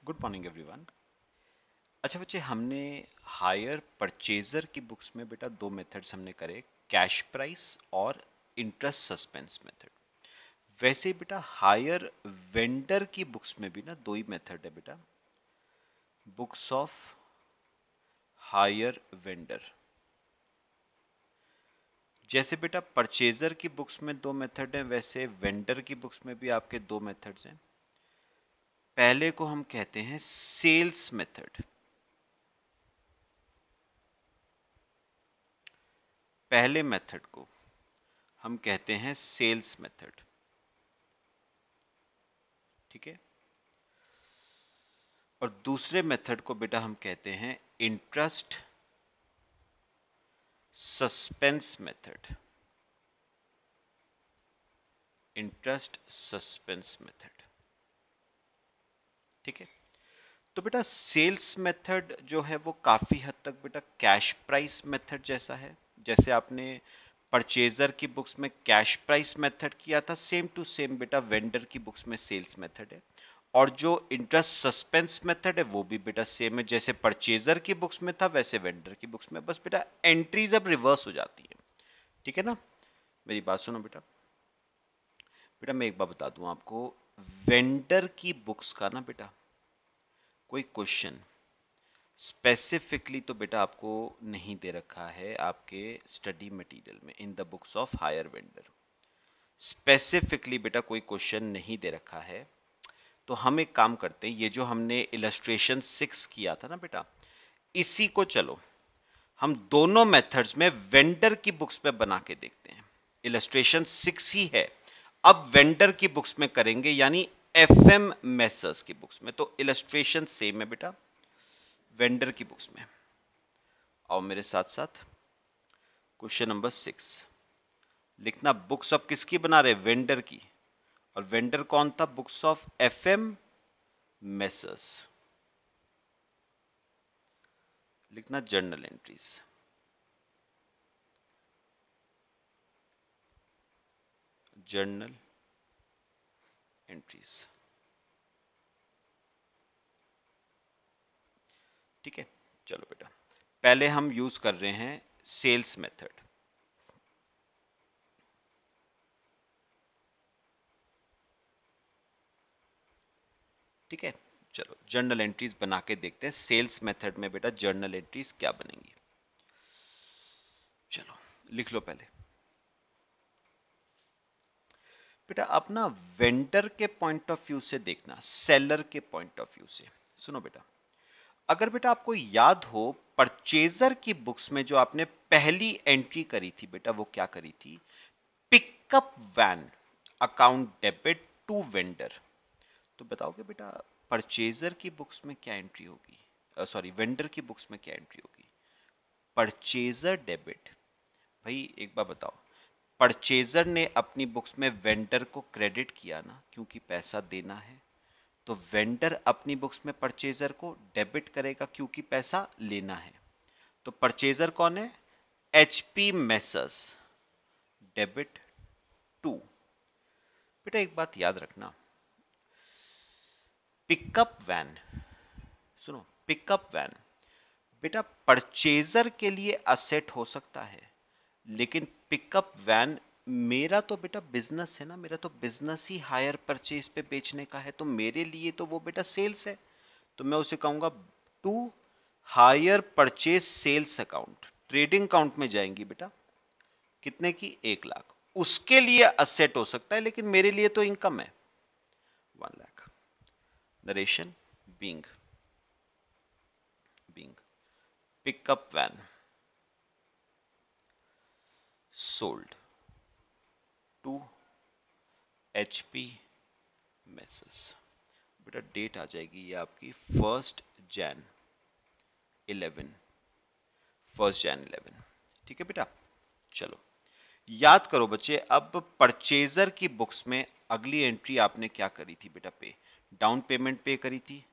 Good morning everyone. अच्छा बच्चे, हमने हायर परचेजर की बुक्स में बेटा दो मेथड्स हमने करे, कैश प्राइस और इंटरेस्ट सस्पेंस मेथड। वैसे ही बेटा हायर वेंडर की बुक्स में भी ना दो ही मेथड है बेटा, बुक्स ऑफ हायर वेंडर। जैसे बेटा परचेजर की बुक्स में दो मेथड हैं, वैसे वेंडर की बुक्स में भी आपके दो मेथड्स हैं। पहले को हम कहते हैं सेल्स मेथड। पहले मेथड को हम कहते हैं सेल्स मेथड, ठीक है। और दूसरे मेथड को बेटा हम कहते हैं interest suspense method. Interest suspense method, ठीक है। तो बेटा सेल्स मेथड जो है वो काफी हद तक बेटा कैश प्राइस मेथड जैसा है। जैसे आपने परचेजर की बुक्स में कैश प्राइस मेथड किया था, सेम टू सेम बेटा वेंडर की बुक्स में सेल्स मेथड है। और जो इंटरेस्ट सस्पेंस मेथड है वो भी बेटा सेम है, जैसे परचेजर की बुक्स में था वैसे वेंडर की बुक्स में, बस बेटा एंट्रीज अब रिवर्स हो जाती है, ठीक है ना। मेरी बात सुनो बेटा। बेटा मैं एक बात बता दूं आपको, वेंडर की बुक्स का ना बेटा कोई क्वेश्चन स्पेसिफिकली तो बेटा आपको नहीं दे रखा है आपके स्टडी मटेरियल में, in the books of higher vendor specifically बेटा कोई क्वेश्चन नहीं दे रखा है। तो हम एक काम करते हैं, ये जो हमने इलस्ट्रेशन 6 किया था ना बेटा, इसी को चलो हम दोनों मेथड्स में वेंडर की बुक्स पे बना के देखते हैं। इलस्ट्रेशन 6 ही है, अब वेंडर की बुक्स में करेंगे, यानी एफएम मेसर्स की बुक्स में। तो इलस्ट्रेशन सेम है बेटा वेंडर की बुक्स में। आओ मेरे साथ साथ, क्वेश्चन नंबर 6 लिखना। बुक्स ऑफ किसकी बना रहे? वेंडर की। और वेंडर कौन था? Books of FM messrs. लिखना जर्नल एंट्रीज। जर्नल एंट्रीज, ठीक है। चलो बेटा, पहले हम यूज कर रहे हैं सेल्स मेथड, ठीक है। चलो जर्नल एंट्रीज बना के देखते हैं सेल्स मेथड में बेटा जर्नल एंट्रीज क्या बनेंगी। चलो लिख लो पहले बेटा। अपना वेंडर के पॉइंट ऑफ व्यू से देखना, सेलर के पॉइंट ऑफ व्यू से। सुनो बेटा, अगर बेटा आपको याद हो, परचेजर की बुक्स में जो आपने पहली एंट्री करी थी बेटा, वो क्या करी थी? Pickup van account debit to vendor. तो बताओगे बेटा परचेजर की बुक्स में क्या एंट्री होगी, सॉरी वेंडर की बुक्स में क्या एंट्री होगी? Purchaser debit. भाई एक बार बताओ, परचेजर ने अपनी बुक्स में वेंडर को क्रेडिट किया ना, क्योंकि पैसा देना है। तो वेंडर अपनी बुक्स में परचेजर को डेबिट करेगा क्योंकि पैसा लेना है। तो परचेजर कौन है? HP Messrs, debit to. बेटा एक बात याद रखना, पिकअप वैन, सुनो, पिकअप वैन बेटा परचेजर के लिए असेट हो सकता है, लेकिन पिकअप वैन मेरा तो बेटा बिजनेस है ना, मेरा तो बिजनेस ही हायर परचेज पे बेचने का है, तो मेरे लिए तो वो बेटा सेल्स है। तो मैं उसे कहूंगा to hire purchase sales account. Trading account में जाएंगी बेटा, कितने की? 1 लाख। उसके लिए असेट हो सकता है, लेकिन मेरे लिए तो इनकम है 1 lakh. Narration being being pickup van sold to HP Messrs. बेटा डेट आ जाएगी ये आपकी 1 जैन 11, 1 जैन 11, ठीक है बेटा। चलो याद करो बच्चे, अब परचेजर की बुक्स में अगली एंट्री आपने क्या करी थी बेटा? पे डाउन पेमेंट पे करी थी,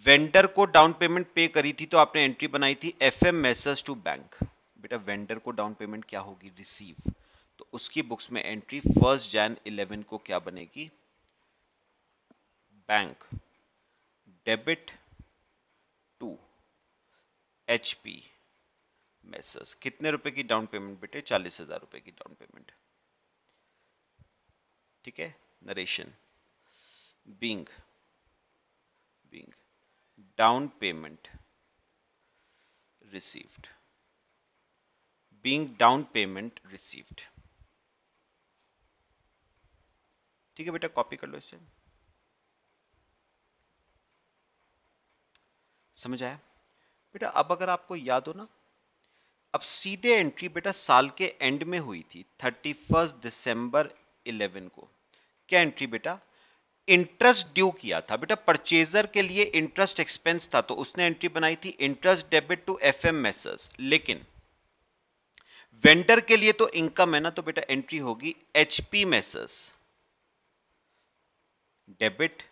वेंडर को डाउन पेमेंट पे करी थी, तो आपने एंट्री बनाई थी एफएम मेसर्स टू बैंक। बेटा वेंडर को डाउन पेमेंट क्या होगी? रिसीव। तो उसकी बुक्स में एंट्री 1 जैन 11 को क्या बनेगी? Bank debit to HP Messrs. कितने रुपए की डाउन पेमेंट बेटे? 40,000 रुपए की डाउन पेमेंट। ठीक है। Narration being being down payment received, being down payment received. ठीक है बेटा, कॉपी कर लो इसे। समझ आया बेटा? अब अगर आपको याद हो ना, अब सीधे एंट्री बेटा साल के एंड में हुई थी 31 दिसंबर 11 को। क्या एंट्री बेटा? इंटरेस्ट ड्यू किया था बेटा, परचेजर के लिए इंटरेस्ट एक्सपेंस था, तो उसने एंट्री बनाई थी interest debit to FM Messrs. लेकिन वेंडर के लिए तो इनकम है ना, तो बेटा एंट्री होगी HP Messrs debit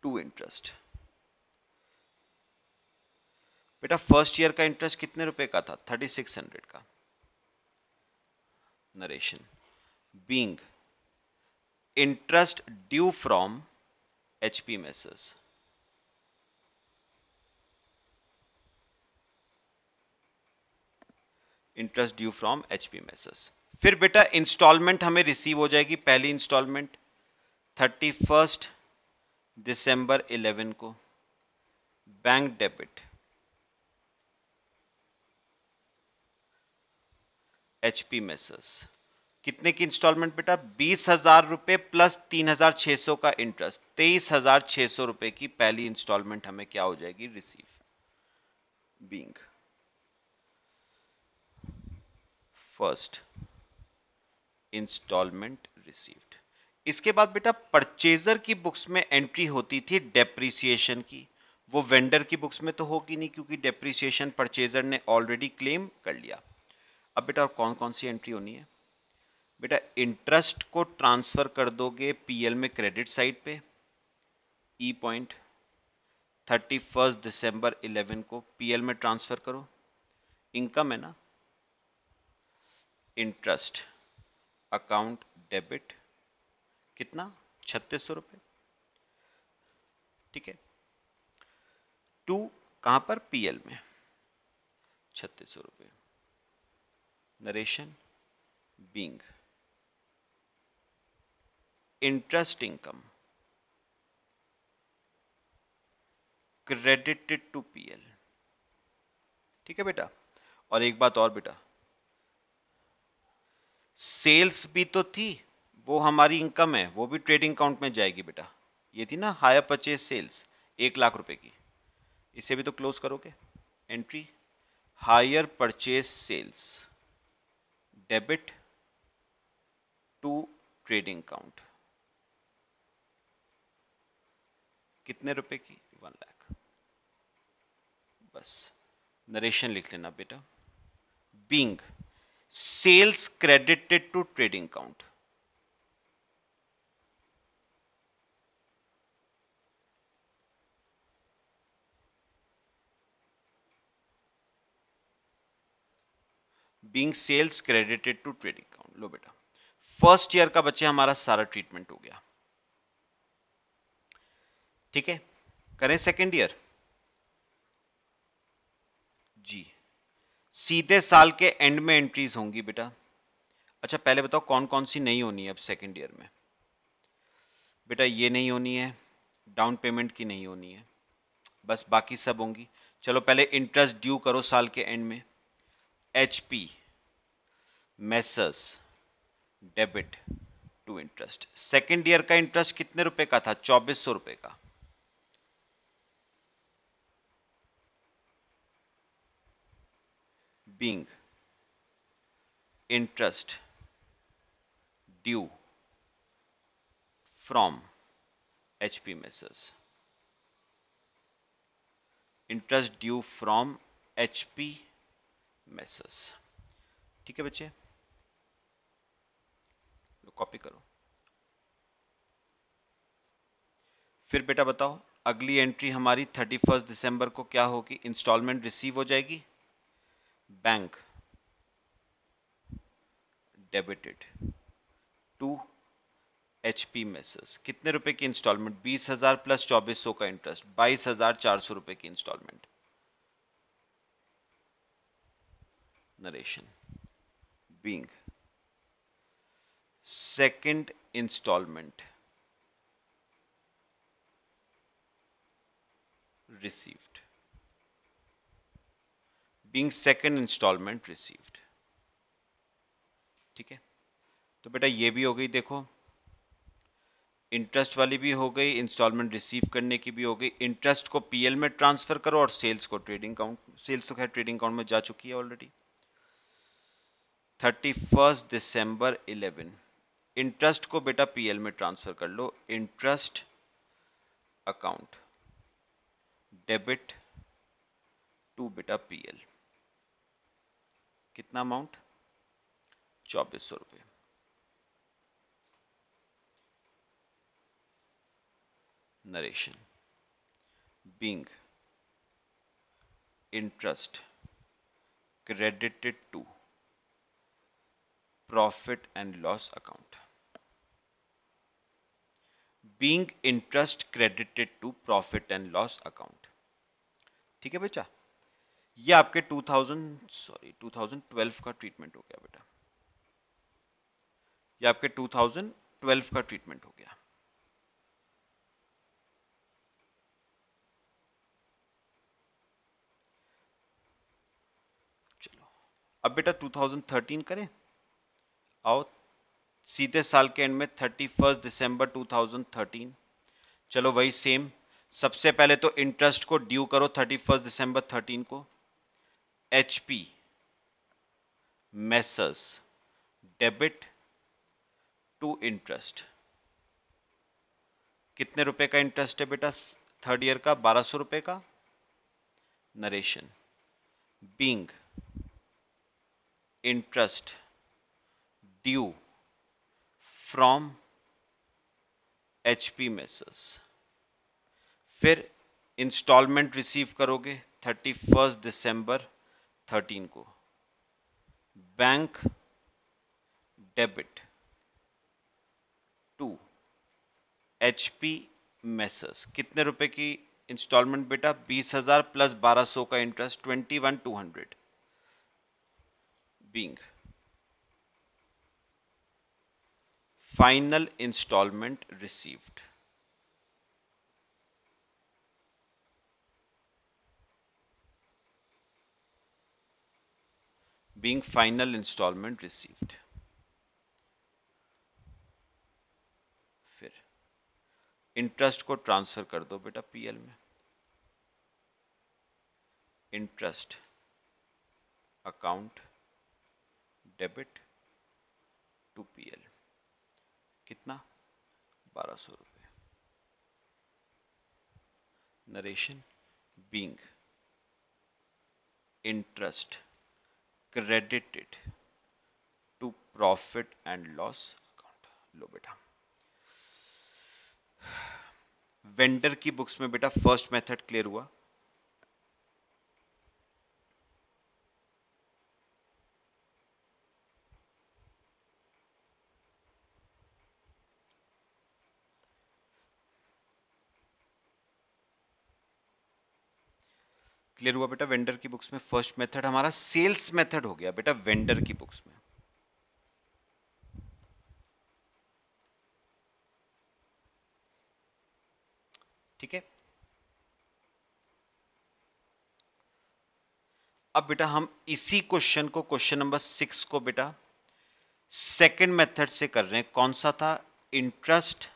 to interest. बेटा फर्स्ट ईयर का इंटरेस्ट कितने रुपए का था? 3600 का। Narration being interest due from HP Messrs. Interest due from HP Messrs. फिर बेटा इंस्टॉलमेंट हमें रिसीव हो जाएगी, पहली इंस्टॉलमेंट 31 दिसंबर 11 को। Bank debit HP Messrs. कितने की इंस्टॉलमेंट बेटा? 20,000 रुपए प्लस 3,600 का इंटरेस्ट, 23,600 रुपए की पहली इंस्टॉलमेंट हमें क्या हो जाएगी? Receive. Being first instalment received. इसके बाद बेटा परचेजर की बुक्स में एंट्री होती थी डेप्रिसिएशन की। वो वेंडर की बुक्स में तो होगी नहीं, क्योंकि डेप्रिसिएशन परचेजर ने ऑलरेडी क्लेम कर लिया। अब बेटा कौन कौन सी एंट्री होनी है? बेटा इंटरेस्ट को ट्रांसफर कर दोगे PL में क्रेडिट साइड पे, ई पॉइंट 31 दिसंबर 11 को PL में ट्रांसफर करो। इनकम है ना, इंटरेस्ट अकाउंट डेबिट, कितना? 3600 रुपए। ठीक है। टू कहां पर? PL में 3600 रुपए। Narration being interest income credited to PL। ठीक है बेटा। और एक बात और बेटा, सेल्स भी तो थी, वो हमारी इनकम है, वो भी ट्रेडिंग अकाउंट में जाएगी बेटा। ये थी ना हायर परचेज सेल्स 1,00,000 रुपए की, इसे भी तो क्लोज करोगे। Entry hire purchase sales debit to trading account, कितने रुपए की? 1,00,000। बस नरेशन लिख लेना बेटा, being sales credited to trading account. Being sales credited to trading account. लो बेटा फर्स्ट ईयर का बच्चे हमारा सारा ट्रीटमेंट हो गया। ठीक है, करें सेकेंड ईयर जी। सीधे साल के एंड में एंट्रीज होंगी बेटा। अच्छा पहले बताओ कौन कौन सी नहीं होनी है अब सेकेंड ईयर में? बेटा ये नहीं होनी है, डाउन पेमेंट की नहीं होनी है, बस बाकी सब होंगी। चलो पहले इंटरेस्ट ड्यू करो साल के एंड में, HP Messrs debit to interest. Second year का इंटरेस्ट कितने रुपए का था? 2,400 रुपए का। Being interest due from HP Messrs, interest due from HP Messrs. ठीक है बच्चे, कॉपी करो। फिर बेटा बताओ अगली एंट्री हमारी 31 दिसंबर को क्या होगी? इंस्टॉलमेंट रिसीव हो जाएगी, bank debited to HP Messrs कितने रुपए की इंस्टॉलमेंट? 20,000 प्लस 2400 का इंटरेस्ट, 22,400 रुपए की instalment. Narration being second instalment received, being second instalment received. ठीक है, तो बेटा ये भी हो गई, देखो इंटरेस्ट वाली भी हो गई, इंस्टॉलमेंट रिसीव करने की भी हो गई। इंटरेस्ट को पीएल में ट्रांसफर करो और सेल्स को ट्रेडिंग अकाउंट, सेल्स तो खैर ट्रेडिंग अकाउंट में जा चुकी है ऑलरेडी। 31 दिसंबर 11, इंटरेस्ट को बेटा पीएल में ट्रांसफर कर लो। इंटरेस्ट अकाउंट डेबिट टू बेटा पीएल, कितना अमाउंट? 2400 रुपए। Narration being interest credited to profit and loss account, being interest credited to profit and loss account। ठीक है बेटा, ये आपके 2012 का ट्रीटमेंट हो गया बेटा, ये आपके 2012 का ट्रीटमेंट हो गया। चलो अब बेटा 2013 करें, आओ सीधे साल के एंड में 31 दिसंबर 2013। चलो वही सेम, सबसे पहले तो इंटरेस्ट को ड्यू करो 31 दिसंबर 13 को। HP Messrs debit to interest, कितने रुपए का इंटरेस्ट है बेटा थर्ड ईयर का? 1200 रुपए का। Narration being interest due from HP Messrs, फिर इंस्टॉलमेंट रिसीव करोगे 31 दिसंबर 13 को। Bank debit to HP Messrs, कितने रुपए की इंस्टॉलमेंट बेटा? 20,000 प्लस 1200 का interest, 21,200। Being final instalment received, being final instalment received. फिर इंटरेस्ट को ट्रांसफर कर दो बेटा पीएल में। Interest account debit to PL, कितना? 1200 रुपए। Narration being interest credited to profit and loss account. लो बेटा, वेंडर की बुक्स में बेटा फर्स्ट मेथड क्लियर हुआ। क्लियर हुआ बेटा, वेंडर की बुक्स में फर्स्ट मेथड हमारा सेल्स मेथड हो गया बेटा वेंडर की बुक्स में। ठीक है, अब बेटा हम इसी क्वेश्चन को, क्वेश्चन नंबर 6 को बेटा सेकंड मेथड से कर रहे हैं। कौन सा था? Interest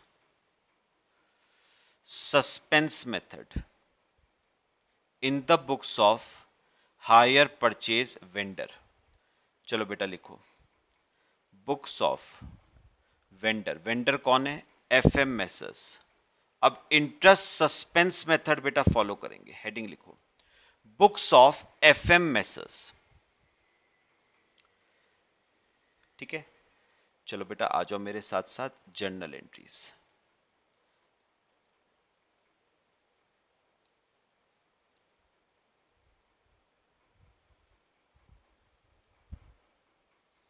suspense method in the books of hire purchase vendor. चलो बेटा लिखो, बुक्स ऑफ वेंडर, वेंडर कौन है? FM messrs. अब इंटरेस्ट सस्पेंस मेथड बेटा फॉलो करेंगे। हेडिंग लिखो, बुक्स ऑफ एफएम मेसर्स। ठीक है, चलो बेटा आ जाओ मेरे साथ साथ जर्नल एंट्रीज।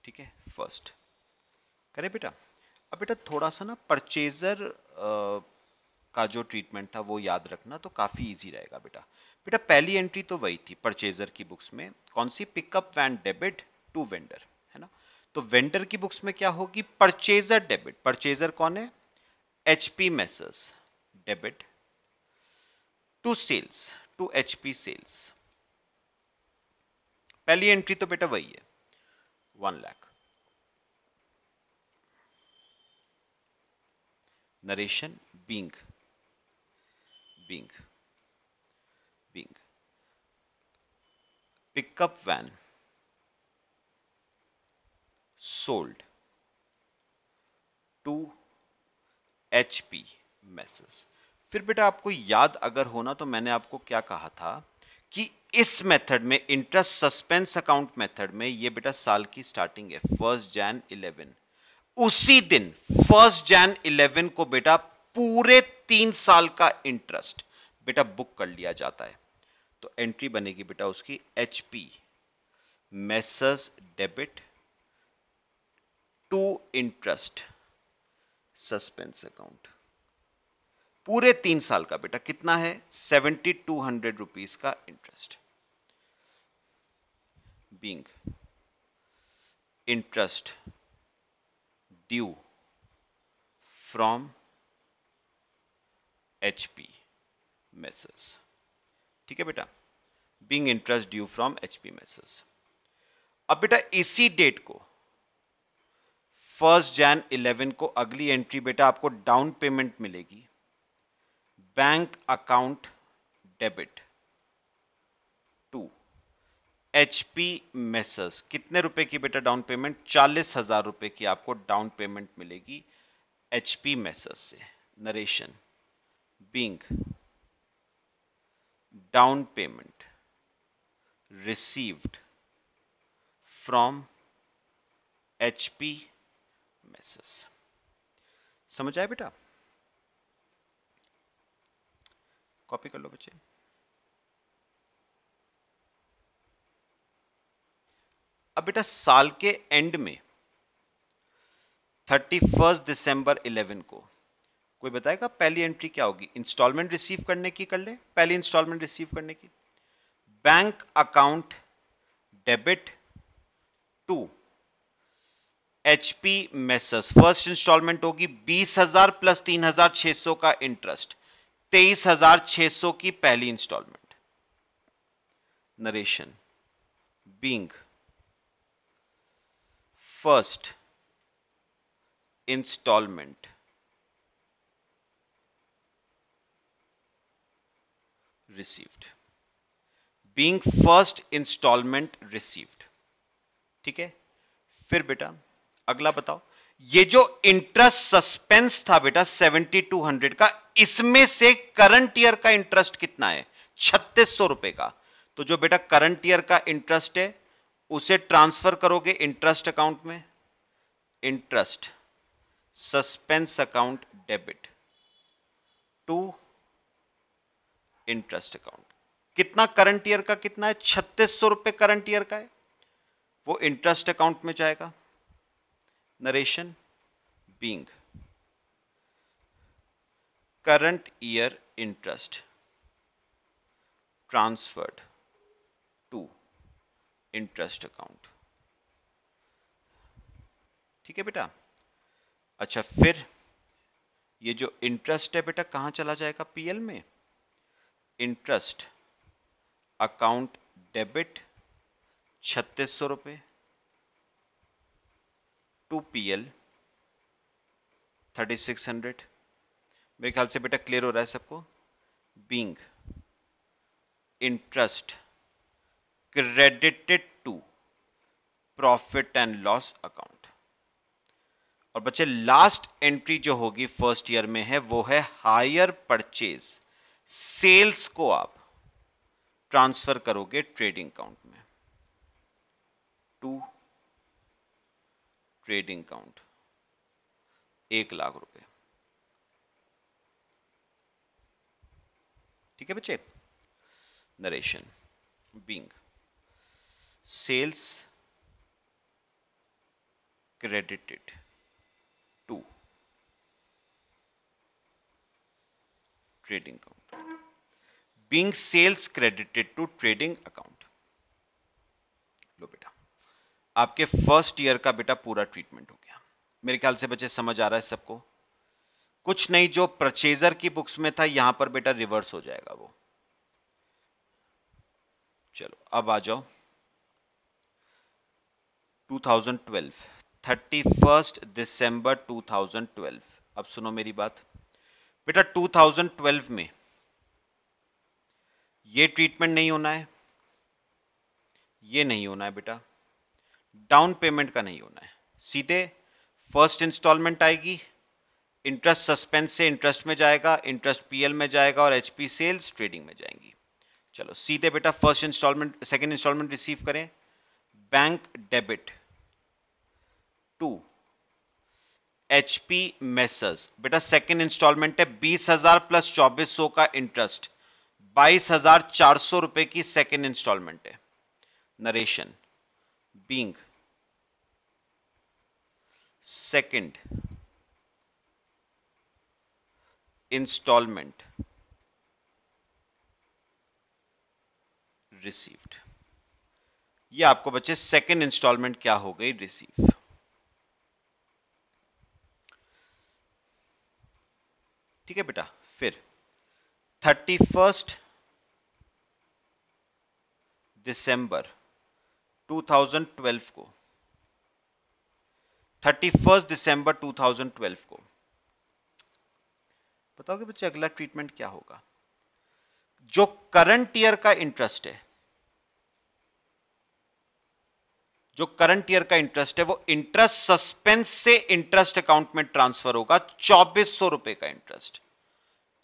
ठीक है, फर्स्ट करें बेटा। अब बेटा थोड़ा सा ना परचेजर का जो ट्रीटमेंट था वो याद रखना तो काफी इजी रहेगा बेटा। बेटा पहली एंट्री तो वही थी परचेजर की बुक्स में, कौन सी, pickup van debit to vendor, है ना। तो वेंडर की बुक्स में क्या होगी, परचेजर डेबिट, परचेजर कौन है, HP Messrs, debit to sales, to HP sales. पहली एंट्री तो बेटा वही है 1 lakh. Narration being being being pickup van sold to HP Messrs. फिर बेटा आपको याद अगर होना तो मैंने आपको क्या कहा था कि इस मेथड में, इंटरेस्ट सस्पेंस अकाउंट मेथड में, ये बेटा साल की स्टार्टिंग है 1 Jan 11, उसी दिन 1 Jan 11 को बेटा पूरे 3 साल का इंटरेस्ट बेटा बुक कर लिया जाता है। तो एंट्री बनेगी बेटा उसकी HP Messrs debit to interest suspense account, पूरे 3 साल का बेटा कितना है, 7200 रुपीज का interest, being interest due from HP message. ठीक है बेटा, being interest due from HP message. अब बेटा इसी डेट को 1 Jan 11 को अगली एंट्री बेटा आपको डाउन पेमेंट मिलेगी, bank account debit to HP Messrs. कितने रुपए की बेटा डाउन पेमेंट, 40,000 रुपए की आपको डाउन पेमेंट मिलेगी एचपी मेसर्स से। Narration being down payment received from HP messrs. समझ आया बेटा, कॉपी कर लो बच्चे। अब बेटा साल के एंड में 31 दिसंबर 11 को कोई बताएगा पहली एंट्री क्या होगी, इंस्टॉलमेंट रिसीव करने की कर ले, पहली इंस्टॉलमेंट रिसीव करने की, bank account debit to HP Messrs. First instalment होगी 20,000 प्लस 3,600 का इंटरेस्ट, 23,600 की पहली instalment. Narration being first instalment received, being first instalment received. ठीक है, फिर बेटा अगला बताओ, ये जो इंटरेस्ट सस्पेंस था बेटा 7200 का, इसमें से करंट ईयर का इंटरेस्ट कितना है, 3600 रुपए का। तो जो बेटा करंट ईयर का इंटरेस्ट है उसे ट्रांसफर करोगे इंटरेस्ट अकाउंट में, interest suspense account debit to interest account. कितना करंट ईयर का कितना है, 3600 रुपए करंट ईयर का है, वो इंटरेस्ट अकाउंट में जाएगा। Narration being current year interest transferred to interest account. ठीक है बेटा, अच्छा फिर ये जो इंटरेस्ट है बेटा कहां चला जाएगा, पीएल में, इंटरेस्ट अकाउंट डेबिट 3600 रुपए टू पीएल 3600। मेरे ख्याल से बेटा क्लियर हो रहा है सबको। Being interest credited to profit and loss account. और बच्चे लास्ट एंट्री जो होगी फर्स्ट ईयर में है वो है हायर परचेज, सेल्स को आप ट्रांसफर करोगे ट्रेडिंग अकाउंट में, टू ट्रेडिंग अकाउंट 1 लाख रुपए। ठीक है बच्चे, narration being sales credited to trading account, being sales credited to trading account. लो बेटा, आपके फर्स्ट ईयर का बेटा पूरा ट्रीटमेंट हो गया। मेरे ख्याल से बच्चे समझ आ रहा है सबको? कुछ नहीं, जो परचेजर की बुक्स में था यहां पर बेटा रिवर्स हो जाएगा वो। चलो अब आ जाओ 2012, 31 दिसंबर 2012। अब सुनो मेरी बात बेटा, 2012 में ये ट्रीटमेंट नहीं होना है, ये नहीं होना है बेटा, डाउन पेमेंट का नहीं होना है। सीधे फर्स्ट इंस्टॉलमेंट आएगी, इंटरेस्ट सस्पेंस से इंटरेस्ट में जाएगा, इंटरेस्ट पीएल में जाएगा और एचपी सेल्स ट्रेडिंग में जाएंगी। चलो सीधे बेटा first installment, second installment receive करें। Bank debit to HP messrs. बेटा सेकंड इंस्टॉलमेंट है 20,000 प्लस 2400 का इंटरेस्ट, 22,400 रुपए की सेकंड इंस्टॉलमेंट है। Narration, being second instalment received. ये आपको बच्चे सेकंड इंस्टॉलमेंट क्या हो गई, रिसीव। ठीक है बेटा, फिर 31 दिसंबर 2012 को, 31 दिसंबर 2012 को बताओगे बच्चे अगला ट्रीटमेंट क्या होगा? जो करंट ईयर का इंटरेस्ट है, जो करंट ईयर का इंटरेस्ट है वो इंटरेस्ट सस्पेंस से इंटरेस्ट अकाउंट में ट्रांसफर होगा, 2400 रुपए का इंटरेस्ट।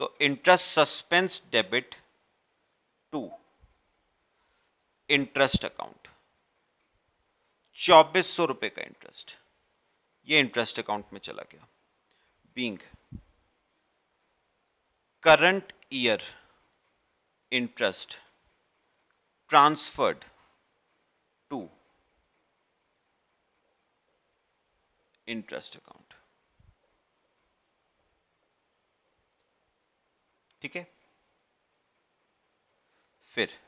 तो interest suspense debit to interest account, 2400 रुपए का इंटरेस्ट, ये इंटरेस्ट अकाउंट में चला गया। Being current year interest transferred to interest account. ठीक है, फिर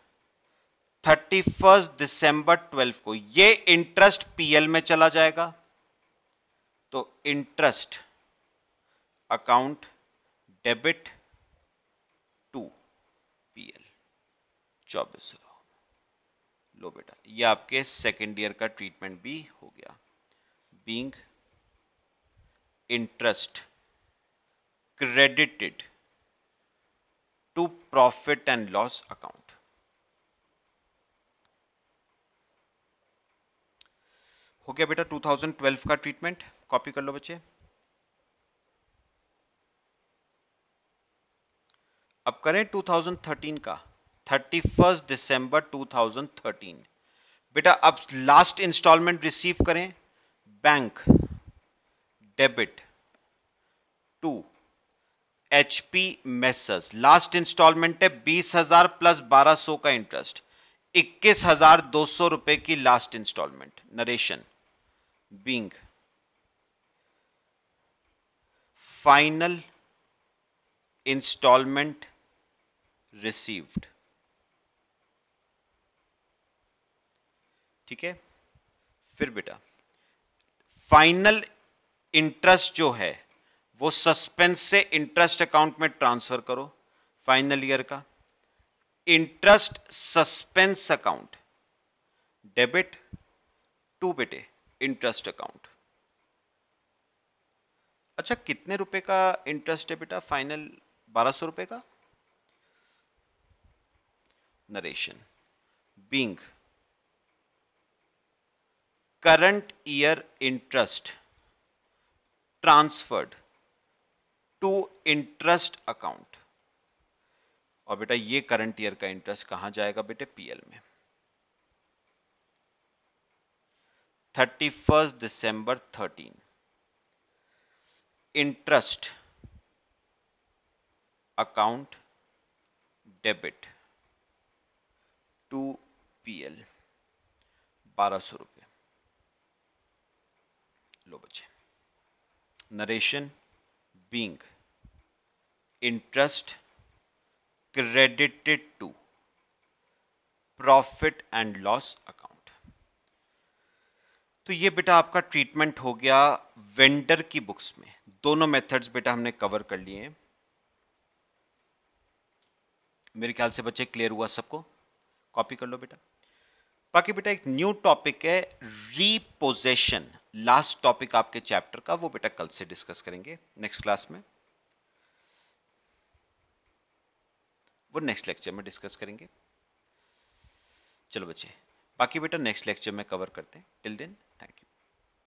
31 दिसंबर 12 को ये इंटरेस्ट पीएल में चला जाएगा, तो interest account debit to PL 2400। लो बेटा, ये आपके सेकेंड ईयर का ट्रीटमेंट भी हो गया। Being interest credited to profit and loss account. हो गया बेटा 2012 का ट्रीटमेंट। कॉपी कर लो बच्चे। अब करें 2013 का, 31 दिसंबर 2013। बेटा अब लास्ट इंस्टॉलमेंट रिसीव करें, bank debit to HP Messrs. Last instalment है 20,000 प्लस 1200 का इंटरेस्ट, 21,200 रुपए की last instalment. Narration, being final instalment received. ठीक है, फिर बेटा फाइनल इंटरेस्ट जो है वो सस्पेंस से इंटरेस्ट अकाउंट में ट्रांसफर करो, फाइनल ईयर का interest suspense account debit to बेटे इंटरेस्ट अकाउंट। अच्छा कितने रुपए का इंटरेस्ट है बेटा फाइनल? 1200 रुपए का। Narration, being current year interest transferred to interest account. और बेटा ये करंट ईयर का इंटरेस्ट कहां जाएगा बेटे? पीएल में। 31 दिसंबर 13 interest account debit to PL 1200 रुपए। लो बच्चे, narration, being interest credited to profit and loss account. तो ये बेटा आपका ट्रीटमेंट हो गया वेंडर की बुक्स में। दोनों मेथड्स बेटा हमने कवर कर लिए हैं। मेरे ख्याल से बच्चे क्लियर हुआ सबको, कॉपी कर लो बेटा। बाकी बेटा एक न्यू टॉपिक है रीपोजेशन, लास्ट टॉपिक आपके चैप्टर का, वो बेटा कल से डिस्कस करेंगे नेक्स्ट क्लास में, वो नेक्स्ट लेक्चर में डिस्कस करेंगे। चलो बच्चे, बाकी बेटा नेक्स्ट लेक्चर में कवर करते हैं। Till then thanks.